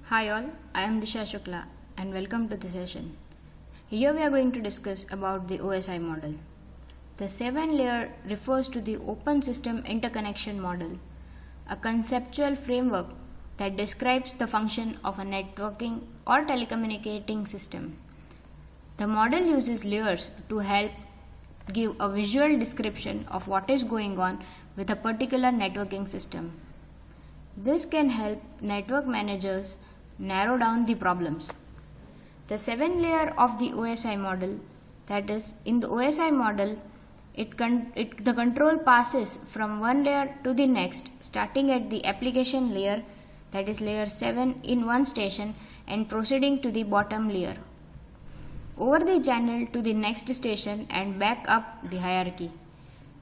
Hi all, I am Disha Shukla and welcome to the session. Here we are going to discuss about the OSI model. The 7-layer refers to the Open System Interconnection Model, a conceptual framework that describes the function of a networking or telecommunicating system. The model uses layers to help give a visual description of what is going on with a particular networking system. This can help network managers narrow down the problems. The 7-layer of the OSI model, that is, in the OSI model, the control passes from one layer to the next, starting at the application layer, that is layer 7 in one station, and proceeding to the bottom layer, over the channel to the next station and back up the hierarchy.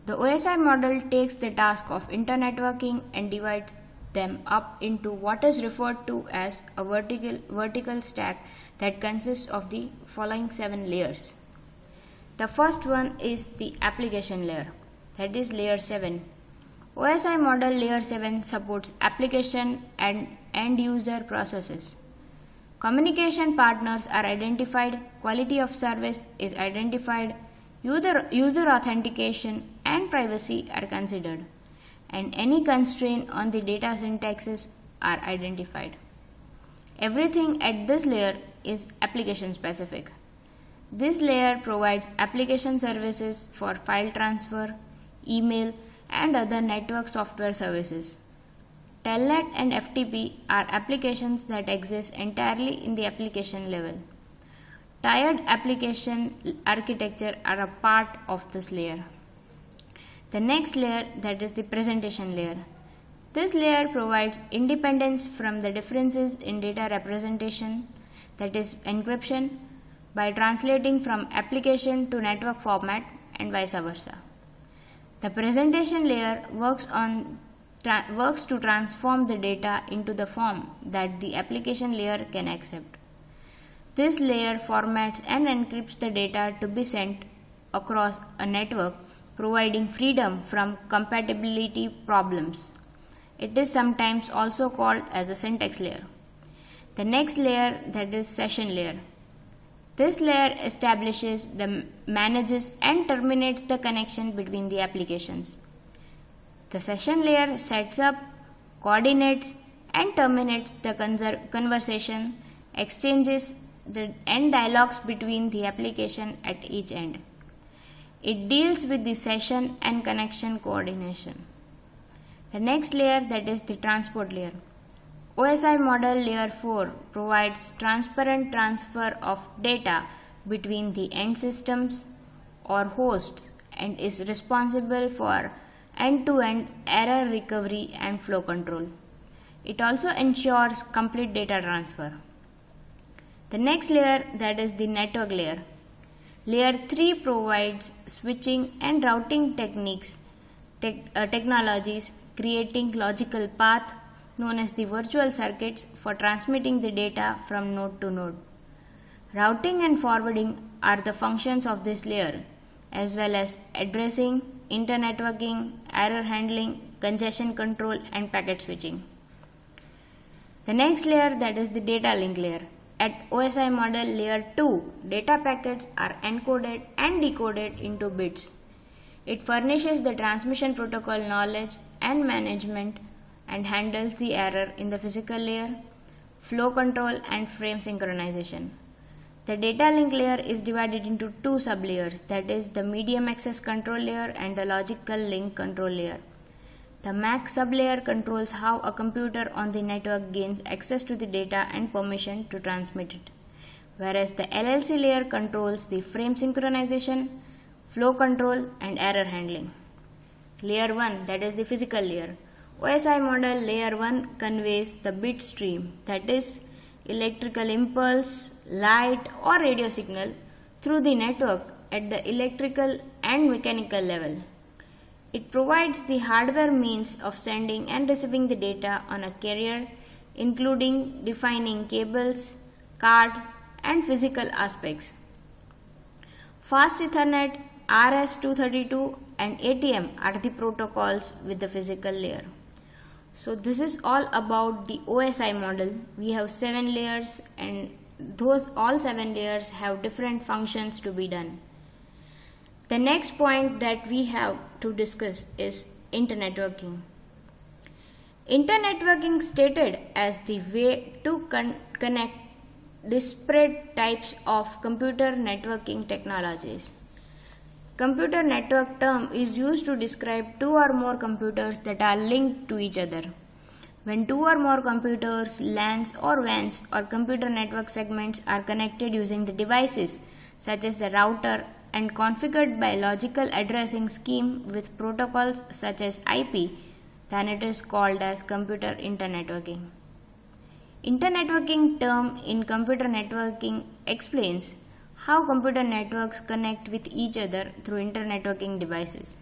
The OSI model takes the task of internetworking and divides them up into what is referred to as a vertical stack that consists of the following 7 layers. The first one is the application layer, that is layer 7. OSI model layer 7 supports application and end user processes. Communication partners are identified, quality of service is identified, user authentication and privacy are considered, and any constraint on the data syntaxes are identified. Everything at this layer is application specific. This layer provides application services for file transfer, email, and other network software services. Telnet and FTP are applications that exist entirely in the application level. Tiered application architecture are a part of this layer. The next layer, that is the presentation layer. This layer provides independence from the differences in data representation, that is encryption, by translating from application to network format and vice versa. The presentation layer works to transform the data into the form that the application layer can accept. This layer formats and encrypts the data to be sent across a network, providing freedom from compatibility problems. It is sometimes also called as a syntax layer. The next layer, that is session layer. This layer establishes, manages and terminates the connection between the applications. The session layer sets up, coordinates and terminates the conversation, exchanges and dialogues between the application at each end. It deals with the session and connection coordination. The next layer, that is the transport layer. OSI model layer 4 provides transparent transfer of data between the end systems or hosts and is responsible for end-to-end error recovery and flow control. It also ensures complete data transfer. The next layer, that is the network layer. Layer 3 provides switching and routing technologies, creating logical path known as the virtual circuits for transmitting the data from node to node. Routing and forwarding are the functions of this layer, as well as addressing, internetworking, error handling, congestion control and packet switching. The next layer, that is the data link layer. At OSI model layer 2, data packets are encoded and decoded into bits. It furnishes the transmission protocol knowledge and management and handles the error in the physical layer, flow control and frame synchronization. The data link layer is divided into 2 sublayers, that is the medium access control layer and the logical link control layer. The MAC sublayer controls how a computer on the network gains access to the data and permission to transmit it, whereas the LLC layer controls the frame synchronization, flow control and error handling. Layer 1, that is the physical layer. OSI model layer 1 conveys the bit stream, that is electrical impulse, light or radio signal through the network at the electrical and mechanical level. It provides the hardware means of sending and receiving the data on a carrier, including defining cables, cards, and physical aspects. Fast Ethernet, RS-232 and ATM are the protocols with the physical layer. So this is all about the OSI model. We have 7 layers, and those all 7 layers have different functions to be done. The next point that we have to discuss is internetworking. Internetworking stated as the way to connect disparate types of computer networking technologies. Computer network term is used to describe two or more computers that are linked to each other. When two or more computers, LANs or WANs or computer network segments are connected using the devices such as the router and configured by logical addressing scheme with protocols such as IP, then it is called as computer internetworking. Internetworking term in computer networking explains how computer networks connect with each other through internetworking devices.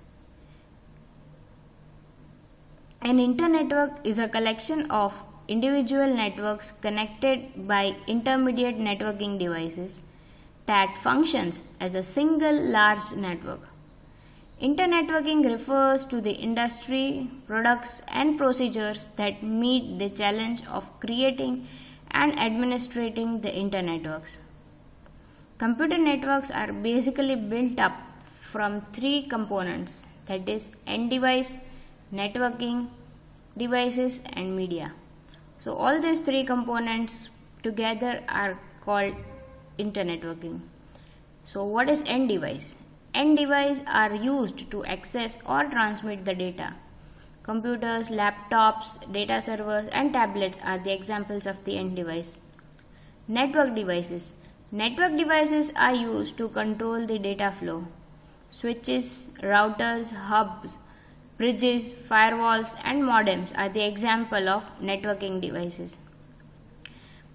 An internetwork is a collection of individual networks connected by intermediate networking devices that functions as a single large network. Internetworking refers to the industry, products and procedures that meet the challenge of creating and administrating the internetworks. Computer networks are basically built up from 3 components, that is end device, networking devices and media. So all these 3 components together are called internetworking. So what is end device? End devices are used to access or transmit the data. Computers, laptops, data servers and tablets are the examples of the end device. Network devices. Network devices are used to control the data flow. Switches, routers, hubs, bridges, firewalls and modems are the example of networking devices.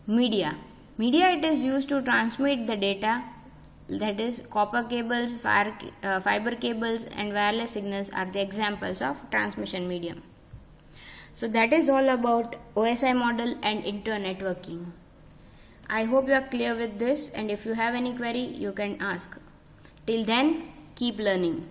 Media. Media, it is used to transmit the data, that is copper cables, fiber cables and wireless signals are the examples of transmission medium. So that is all about OSI model and internetworking. I hope you are clear with this, and if you have any query you can ask. Till then, keep learning.